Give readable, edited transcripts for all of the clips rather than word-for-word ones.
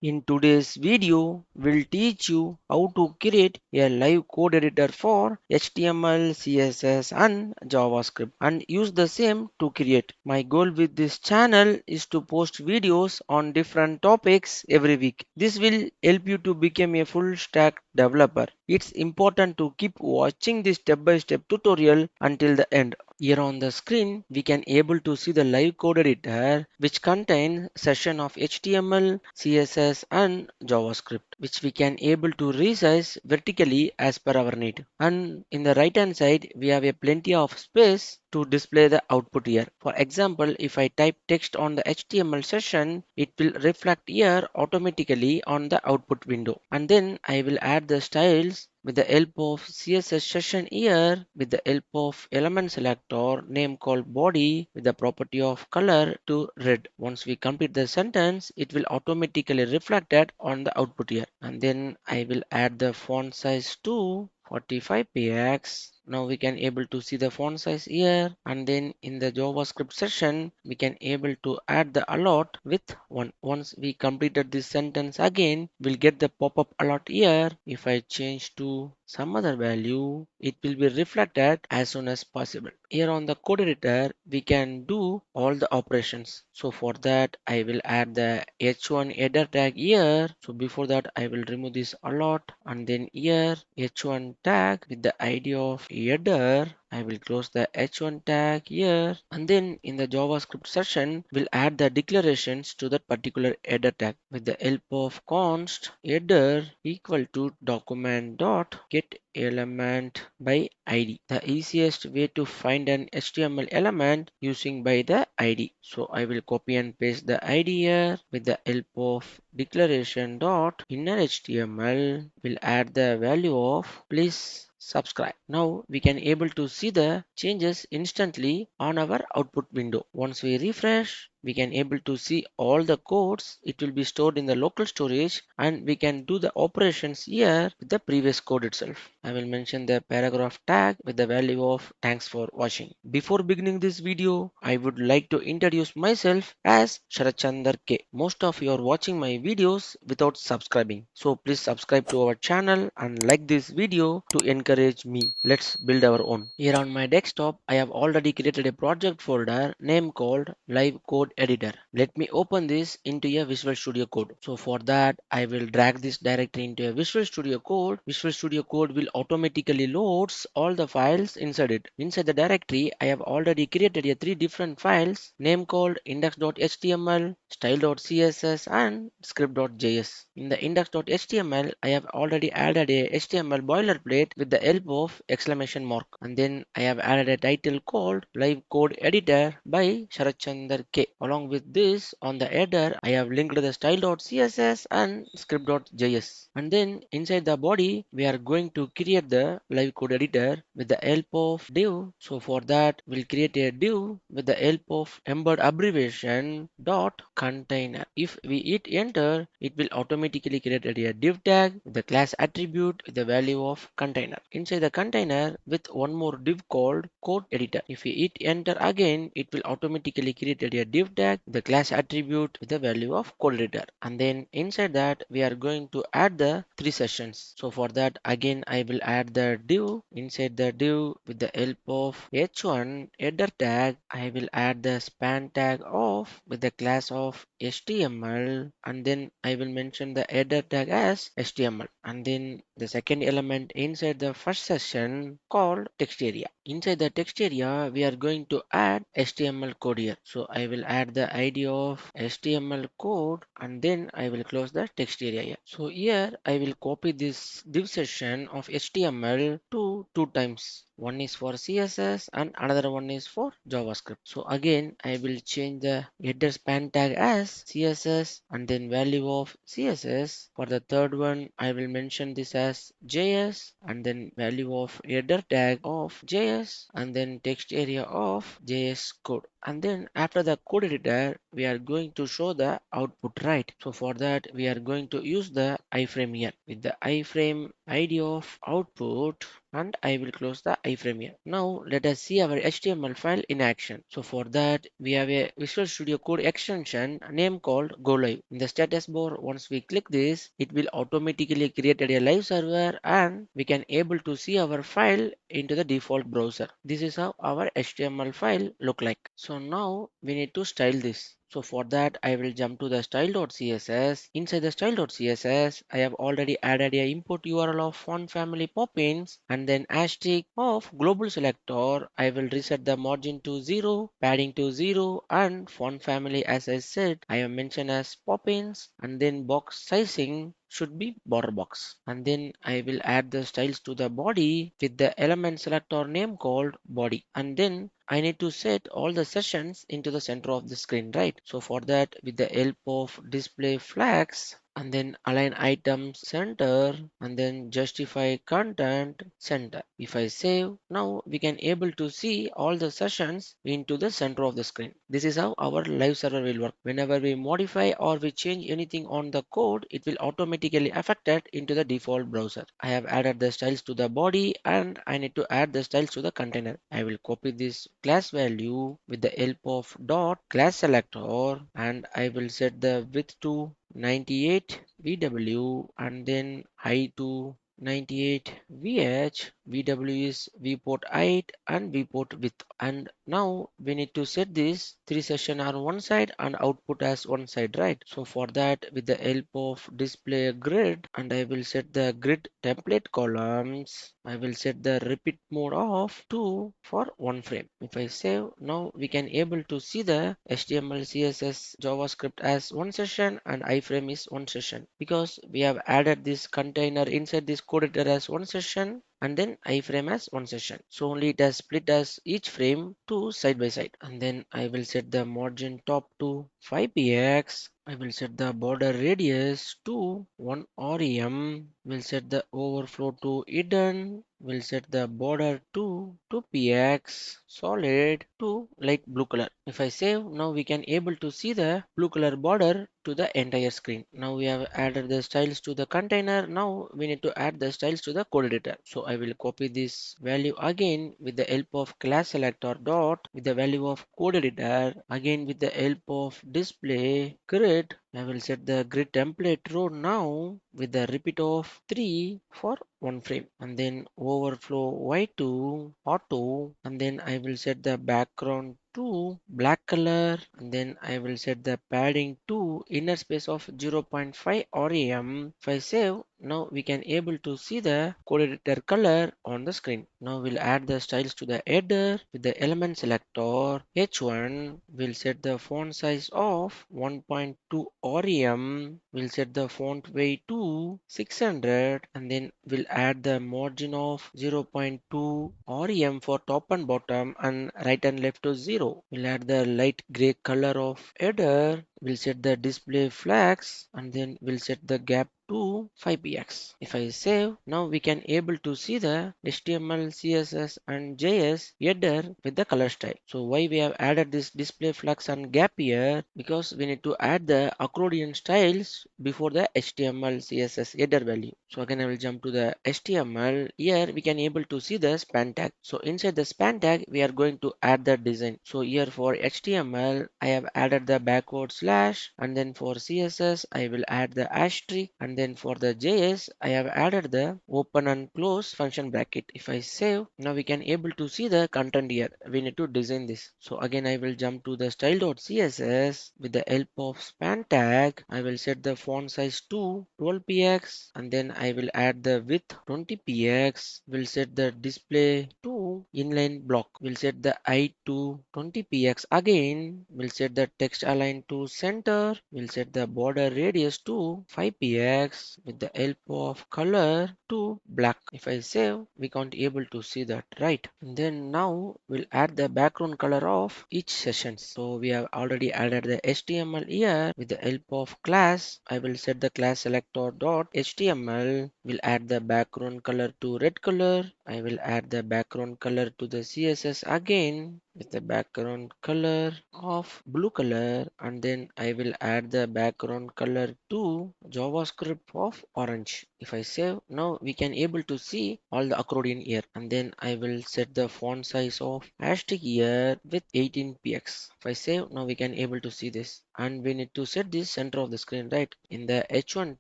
In today's video, we'll teach you how to create a live code editor for HTML, CSS and JavaScript and use the same to create. My goal with this channel is to post videos on different topics every week. This will help you to become a full stack developer. It's important to keep watching this step-by-step tutorial until the end. Here on the screen, we can able to see the live code editor which contains session of HTML, CSS and JavaScript which we can able to resize vertically as per our need. And in the right hand side, we have a plenty of space to display the output here. For example, if I type text on the HTML session, it will reflect here automatically on the output window. And then I will add the styles with the help of CSS session here with the help of element selector name called body with the property of color to red. Once we complete the sentence, it will automatically reflect that on the output here. And then I will add the font size to 45 px. Now we can able to see the font size here, and then in the JavaScript session we can able to add the alert with 1. Once we completed this sentence again, we'll get the pop-up alert here. If I change to some other value, it will be reflected as soon as possible. Here on the code editor, we can do all the operations. So for that, I will add the h1 header tag here. So before that, I will remove this alert, and then here h1 tag with the ID of header. I will close the h1 tag here, and then in the JavaScript session we'll add the declarations to that particular header tag with the help of const header equal to document dot get element by id. The easiest way to find an HTML element using by the id. So I will copy and paste the id here with the help of declaration dot inner HTML. Will add the value of please subscribe. Now we can able to see the changes instantly on our output window. Once we refresh, we can able to see all the codes. It will be stored in the local storage, and we can do the operations here with the previous code itself. I will mention the paragraph tag with the value of thanks for watching. Before beginning this video, I would like to introduce myself as Sharachandar K. Most of you are watching my videos without subscribing, so please subscribe to our channel and like this video to encourage me. Let's build our own. Here on my desktop, I have already created a project folder name called live code editor. Let me open this into a Visual Studio Code. So for that, I will drag this directly into a Visual Studio Code. Visual Studio Code will automatically loads all the files inside it. Inside the directory, I have already created a 3 different files name called index.html, style.css and script.js. In the index.html, I have already added a HTML boilerplate with the help of exclamation mark, and then I have added a title called live code editor by Sharachandar K. Along with this, on the header I have linked the style.css and script.js, and then inside the body we are going to create the live code editor with the help of div. So for that, we'll create a div with the help of embed abbreviation dot container. If we hit enter, it will automatically create a div tag with the class attribute with the value of container. Inside the container with one more div called code editor. If we hit enter again, it will automatically create a div tag with the class attribute with the value of code editor. And then inside that, we are going to add the 3 sessions. So for that, again I will add the div. Inside the div with the help of h1 header tag, I will add the span tag of with the class of HTML, and then I will mention the header tag as HTML, and then the second element inside the first session called text area. Inside the text area, we are going to add HTML code here. So I will add the ID of HTML code, and then I will close the text area here. So here I will copy this div session of HTML to 2 times. One is for CSS and another one is for JavaScript. So again, I will change the header span tag as CSS and then value of CSS. For the third one, I will mention this as JS and then value of header tag of JS and then text area of JS code. And then after the code editor, we are going to show the output, right? So for that, we are going to use the iframe here with the iframe ID of output and I will close the iframe here. Now let us see our HTML file in action. So for that we have a Visual Studio Code extension name called Go Live. In the status bar, once we click this, it will automatically create a live server and we can able to see our file into the default browser. This is how our HTML file look like. So now we need to style this. So for that I will jump to the style.css. Inside the style.css I have already added a import URL of font family Poppins and then asterisk of global selector. I will reset the margin to 0, padding to 0 and font family as I said I have mentioned as Poppins and then box sizing should be border box. And then I will add the styles to the body with the element selector name called body. And then I need to set all the sessions into the center of the screen, right? So for that, with the help of display flags, and then align items center and then justify content center. If I save, now we can able to see all the sessions into the center of the screen. This is how our live server will work. Whenever we modify or we change anything on the code, it will automatically affect it into the default browser. I have added the styles to the body and I need to add the styles to the container. I will copy this class value with the help of dot class selector and I will set the width to 98 VW and then height to 98 VH. VW is viewport height and viewport width. And now we need to set this three session on one side and output as one side, right? So for that with the help of display grid and I will set the grid template columns. I will set the repeat mode of 2 for one frame. If I save, now we can able to see the HTML CSS JavaScript as one session and iframe is one session because we have added this container inside this code editor as one session and then iframe as one session. So only it has split as each frame to side by side. And then I will set the margin top to 5px. I will set the border radius to 1 rem. Will set the overflow to hidden. Will set the border to 2px. Solid to light blue color. If I save, now we can able to see the blue color border to the entire screen. Now we have added the styles to the container. Now we need to add the styles to the code editor. So I will copy this value again with the help of class selector dot with the value of code editor again with the help of display grid. I will set the grid template row now with the repeat of 3 for one frame and then overflow white to auto and then I will set the background to black color and then I will set the padding to inner space of 0.5 rem. If I save, now we can able to see the code editor color on the screen. Now we'll add the styles to the header with the element selector h1. We'll set the font size of 1.2 rem. We'll set the font weight to 600 and then we'll add the margin of 0.2 rem for top and bottom and right and left to 0. We'll add the light gray color of header. We'll set the display flags and then we'll set the gap to 5px. If I save, now we can able to see the HTML, CSS and JS header with the color style. So why we have added this display flags and gap here? Because we need to add the accordion styles before the HTML, CSS header value. So again I will jump to the HTML. Here we can able to see the span tag. So inside the span tag we are going to add the design. So here for HTML I have added the backward slash and then for CSS I will add the asterisk and then for the JS I have added the open and close function bracket. If I save, now we can able to see the content here. We need to design this. So again I will jump to the style.css with the help of span tag. I will set the font size to 12px and then I will add the width 20px. We'll set the display to inline block. We'll set the height to 20px again. We'll set the text align to center. We'll set the border radius to 5px with the help of color to black. If I save, we can't able to see that, right? And then now we'll add the background color of each session. So we have already added the HTML here with the help of class. I will set the class selector dot HTML. We'll add the background color to red color I will add the background color to the CSS again with the background color of blue color, and then I will add the background color to JavaScript of orange. If I save, now we can able to see all the accordion here, and then I will set the font size of hashtag here with 18 px. If I save, now we can able to see this, and we need to set this center of the screen, right? In the h1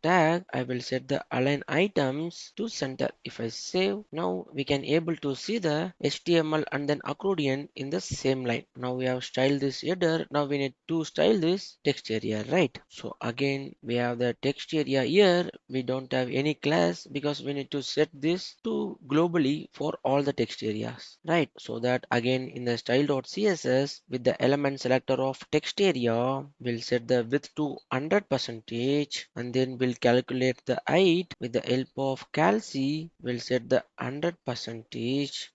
tag, I will set the align items to center. If I save, now we can able to see the HTML and then accordion in the same line. Now we have styled this header. Now we need to style this text area, right? So again, we have the text area here. We don't have any class because we need to set this to globally for all the text areas, right? So that again in the style.css with the element selector of text area, we'll set the width to 100%, and then we'll calculate the height with the help of calc. We'll set the 100%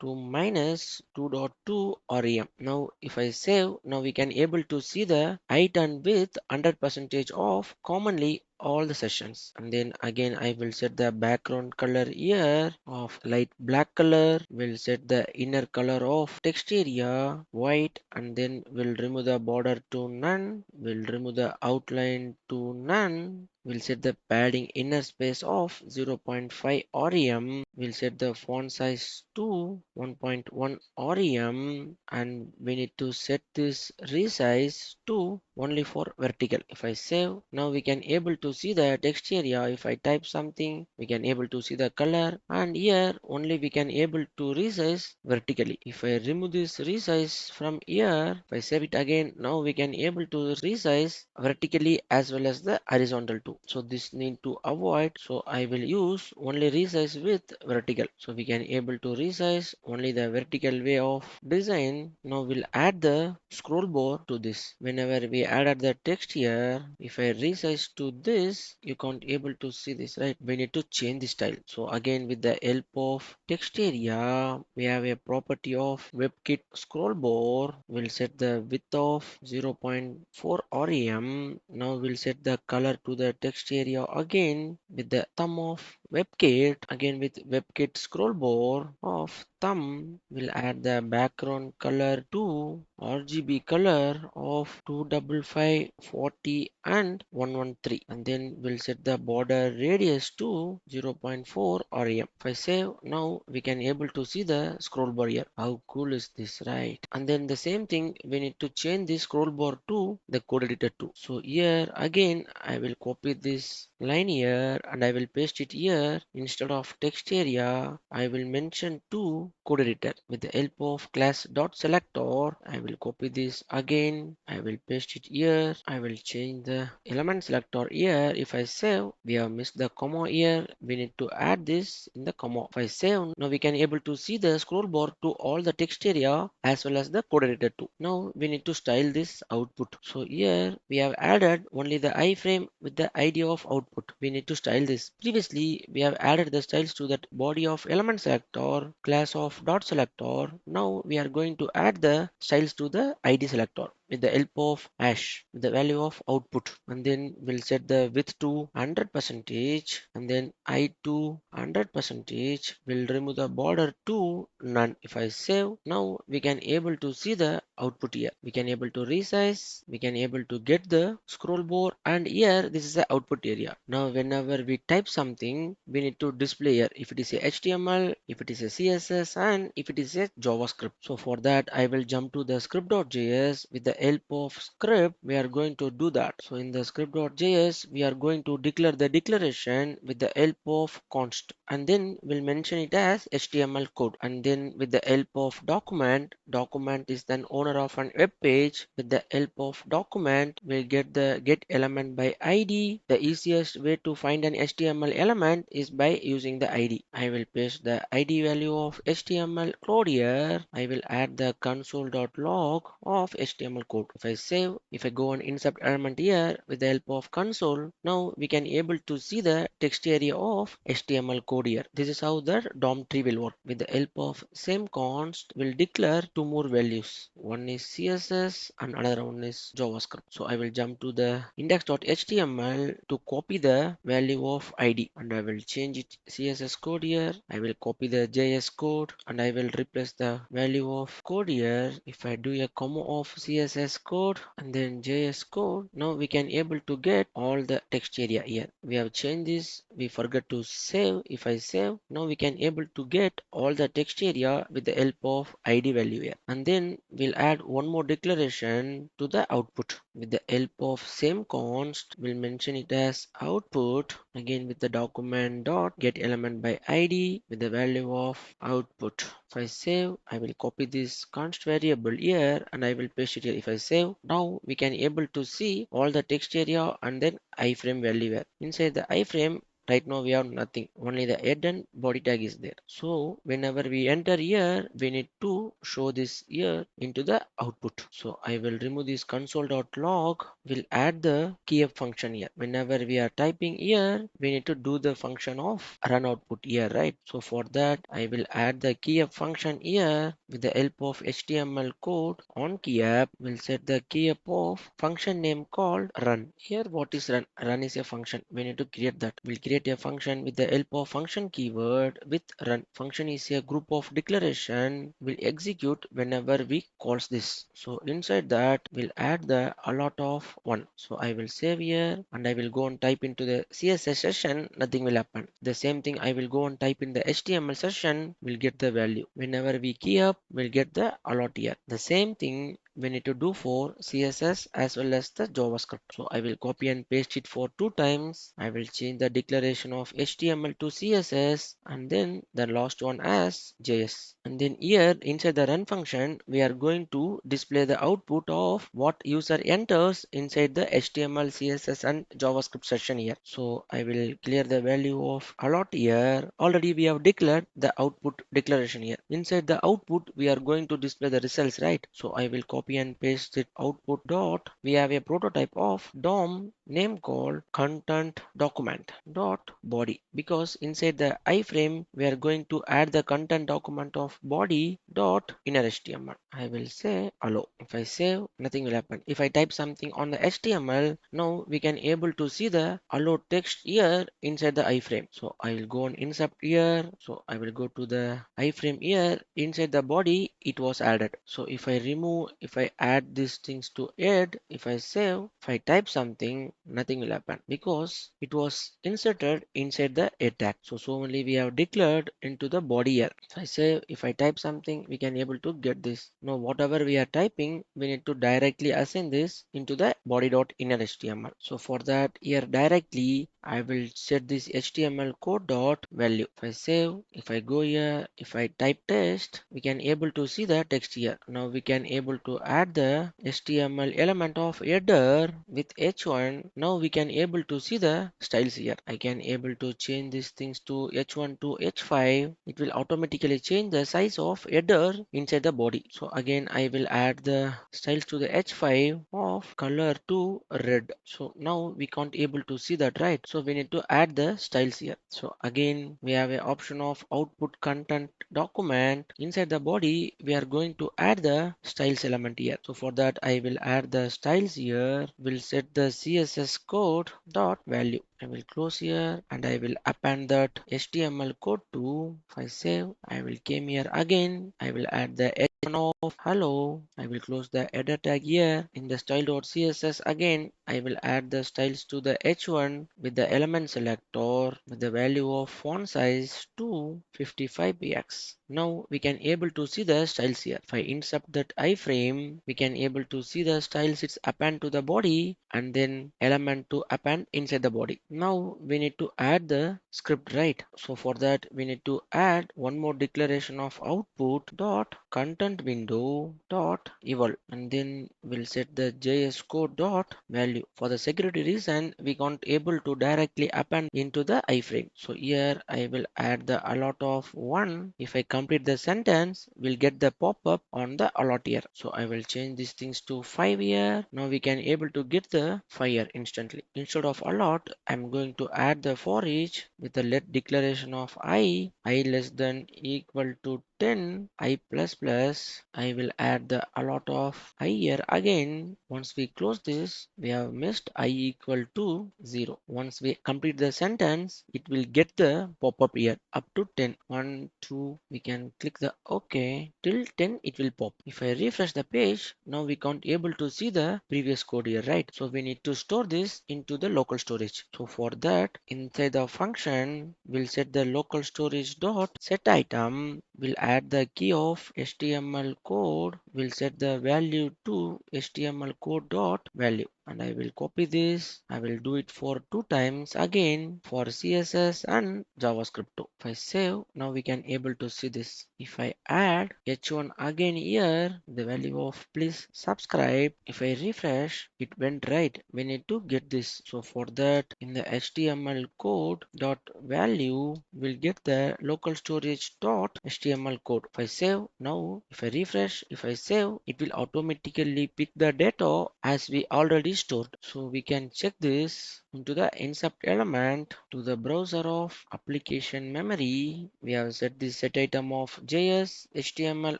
to minus 2.2 rem. Now if I save, now we can able to see the height and width 100% of commonly all the sessions, and then again I will set the background color here of light black color. We'll set the inner color of text area white, and then we'll remove the border to none. We'll remove the outline to none. We'll set the padding inner space of 0.5 rem. We'll set the font size to 1.1 rem, and we need to set this resize to only for vertical. If I save, now we can able to see the text area. If I type something, we can able to see the color, and here only we can able to resize vertically. If I remove this resize from here, if I save it again, now we can able to resize vertically as well as the horizontal too. So this need to avoid, so I will use only resize with vertical. So we can able to resize only the vertical way of design. Now we'll add the scroll bar to this. Whenever we added the text here, if I resize to this, you can't able to see this, right? We need to change the style. So again with the help of text area, we have a property of WebKit scroll bar. We'll set the width of 0.4 rem. Now we'll set the color to the text area again with the thumb of WebKit. Again with WebKit scroll bar of thumb, we'll add the background color to RGB color of 255, 40 and 113, and then we'll set the border radius to 0.4 rem. If I save, now we can able to see the scroll bar here. How cool is this, right? And then the same thing, we need to change the scroll bar to the code editor too. So here again I will copy this line here and I will paste it here. Instead of text area, I will mention to code editor. With the help of class dot selector, I will copy this again. I will paste it here. I will change the element selector here. If I save, we have missed the comma here. We need to add this in the comma. If I save, now we can able to see the scroll bar to all the text area as well as the code editor too. Now we need to style this output. So here we have added only the iframe with the ID of output. We need to style this. Previously we have added the styles to that body of element selector, class of dot selector. Now we are going to add the styles to the ID selector with the help of hash with the value of output, and then we'll set the width to 100% and then height to 100%. We'll remove the border to none. If I save, now we can able to see the output here. We can able to resize, we can able to get the scroll bar, and here this is the output area. Now whenever we type something, we need to display here if it is a HTML, if it is a CSS, and if it is a JavaScript. So for that I will jump to the script.js. With the help of script, we are going to do that. So in the script.js, we are going to declare the declaration with the help of const, and then we'll mention it as HTML code. And then with the help of document, document is then owner of an web page. With the help of document, we'll get the get element by ID. The easiest way to find an HTML element is by using the ID. I will paste the ID value of HTML code here. I will add the console.log of HTML code. If I save, if I go and insert element here with the help of console, now we can able to see the text area of HTML code here. This is how the DOM tree will work. With the help of same const, will declare two more values. One is CSS and another one is JavaScript. So I will jump to the index.html to copy the value of ID, and I will change it CSS code here. I will copy the JS code and I will replace the value of code here. If I do a comma of CSS code and then JS code, now we can able to get all the text area here. We have changed this, we forgot to save. If I save, now we can able to get all the text area with the help of ID value here. And then we'll add one more declaration to the output. With the help of same const, we'll mention it as output. Again with the document dot get element by ID with the value of output. If I save, I will copy this const variable here and I will paste it here. If I save, now we can able to see all the text area and then iframe value here. Inside the iframe, right now we have nothing, only the head and body tag is there. So whenever we enter here, we need to show this here into the output. So I will remove this console.log. We'll add the keyup function here. Whenever we are typing here, we need to do the function of run output here, right? So for that, I will add the keyup function here with the help of HTML code on keyup. We'll set the keyup of function name called run. Here, what is run? Run is a function. We need to create that. We'll create a function with the help of function keyword with run. Function is a group of declaration will execute whenever we calls this. So inside that, we'll add the a lot of one. So I will save here and I will go and type into the CSS session, nothing will happen. The same thing I will go and type in the HTML session, we'll get the value. Whenever we key up, we'll get the allot here. The same thing we need to do for CSS as well as the JavaScript. So I will copy and paste it for 2 times. I will change the declaration of HTML to CSS and then the last one as JS. And then here inside the run function, we are going to display the output of what user enters inside the HTML, CSS and JavaScript session here. So I will clear the value of allot here. Already we have declared the output declaration here. Inside the output, we are going to display the results, right? So I will copy and paste it output dot. We have a prototype of DOM name called content document dot body, because inside the iframe we are going to add the content document of body dot inner HTML. I will say allow. If I save, nothing will happen. If I type something on the HTML, now we can able to see the allow text here inside the iframe. So I will go and insert here. So I will go to the iframe here. Inside the body, it was added. So if I remove, if I add these things to head, if I save, if I type something, nothing will happen because it was inserted inside the head tag. So only we have declared into the body here. If I save, if I type something, we can able to get this. Now whatever we are typing, we need to directly assign this into the body.inner HTML. So for that here directly, I will set this HTML code dot value. If I save, if I go here, if I type text, we can able to see the text here. Now we can able to add the HTML element of header with h1. Now we can able to see the styles here. I can able to change these things to h1 to h5. It will automatically change the size of header inside the body. So again I will add the styles to the h5 of color to red. So now we can't able to see that, right? So we need to add the styles here. So again we have an option of output content document. Inside the body we are going to add the styles element here. So for that I will add the styles here. We'll set the CSS code dot value. I will close here and I will append that HTML code to. If I save, I will came here again. I will add the h1 of hello. I will close the header tag here. In the style.css again, I will add the styles to the h1 with the element selector with the value of font size to 55px. Now we can able to see the styles here. If I insert that iframe, we can able to see the styles. It's append to the body and then element to append inside the body. Now we need to add the script, right? So for that we need to add one more declaration of output dot content window dot eval, and then we'll set the JS code dot value. For the security reason, we can't able to directly append into the iframe. So here I will add the allot of 1. If I complete the sentence, we'll get the pop-up on the alert here. So I will change these things to 5 here. Now we can able to get the 5 here instantly. Instead of alert, I'm going to add the for each with the let declaration of I less than equal to 10, I plus plus. I will add the alert of I here again. Once we close this, we have missed I equal to 0. Once we complete the sentence, it will get the pop-up here up to 10. 1, 2, we can click the OK. Till 10 it will pop. If I refresh the page, now we can't able to see the previous code here, right? So we need to store this into the local storage. So for that, inside the function, we'll set the local storage dot set item. We'll add the key of HTML code. We'll set the value to HTML code dot value. And I will copy this. I will do it for 2 times again for CSS and JavaScript too. If I save, now we can able to see this. If I add h1 again here, the value of please subscribe. If I refresh, it went right. We need to get this. So for that, in the HTML code dot value, we'll get the local storage dot HTML code. If I save, now if I refresh, if I save, it will automatically pick the data as we already stored. So we can check this into the insert element to the browser of application memory. We have set the set item of JS, HTML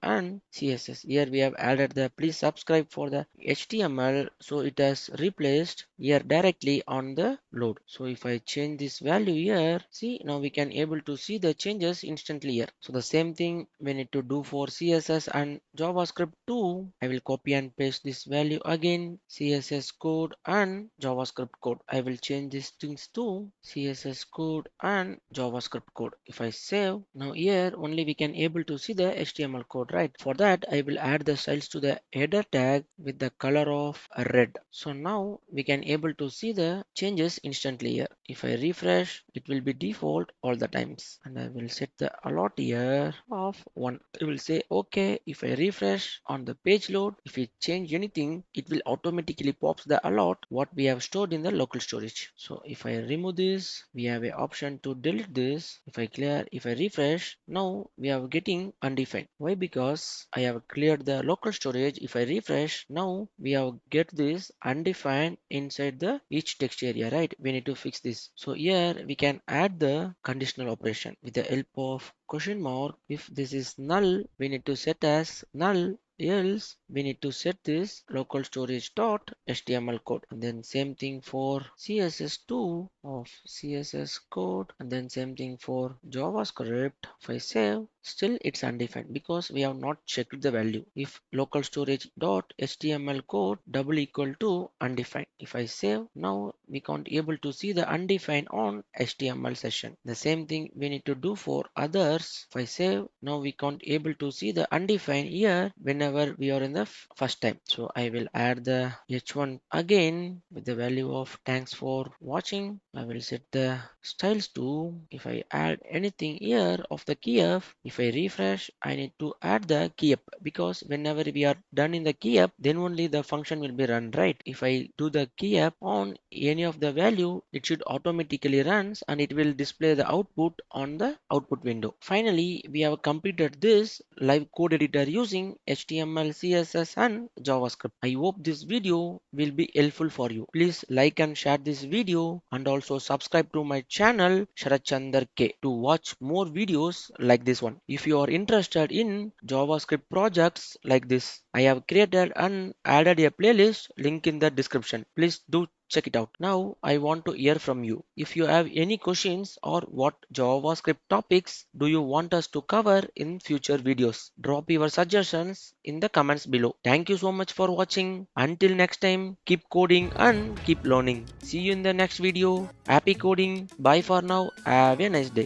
and CSS. Here we have added the please subscribe for the HTML. So it has replaced here directly on the load. So if I change this value here, see now we can able to see the changes instantly here. So the same thing we need to do for CSS and JavaScript too. I will copy and paste this value again, CSS code and JavaScript code. I will change these things to CSS code and JavaScript code. If I save, now here only we can able to see the HTML code, right? For that I will add the styles to the header tag with the color of red. So now we can able to see the changes instantly here. If I refresh, it will be default all the times, and I will set the alert here of 1. I will say okay. If I refresh on the page load, if we change anything, it will automatically pops the alert what we have stored in the local storage. So if I remove this, we have a option to delete this. If I clear, if I refresh, now we are getting undefined. Why? Because I have cleared the local storage. If I refresh, now we have get this undefined inside the each text area, right? We need to fix this. So here we can add the conditional operation with the help of question mark. If this is null, we need to set as null, else we need to set this local storage dot HTML code. And then same thing for CSS2 of CSS code, and then same thing for JavaScript. If I save, still it's undefined because we have not checked the value. If local storage dot HTML code double equal to undefined. If I save, now we can't able to see the undefined on HTML session. The same thing we need to do for others. If I save, now we can't able to see the undefined here whenever we are in the first time. So I will add the h1 again with the value of thanks for watching. I will set the styles to, if I add anything here of the keyf, if I refresh, I need to add the keyup, because whenever we are done in the keyup, then only the function will be run, right? If I do the keyup on any of the value, it should automatically runs and it will display the output on the output window. Finally, we have completed this live code editor using HTML, CSS and JavaScript. I hope this video will be helpful for you. Please like and share this video, and also subscribe to my channel Sharat Chandar K to watch more videos like this one. If you are interested in JavaScript projects like this, I have created and added a playlist, link in the description. Please do check it out. Now I want to hear from you. If you have any questions or what JavaScript topics do you want us to cover in future videos, drop your suggestions in the comments below. Thank you so much for watching. Until next time, keep coding and keep learning. See you in the next video. Happy coding. Bye for now. Have a nice day.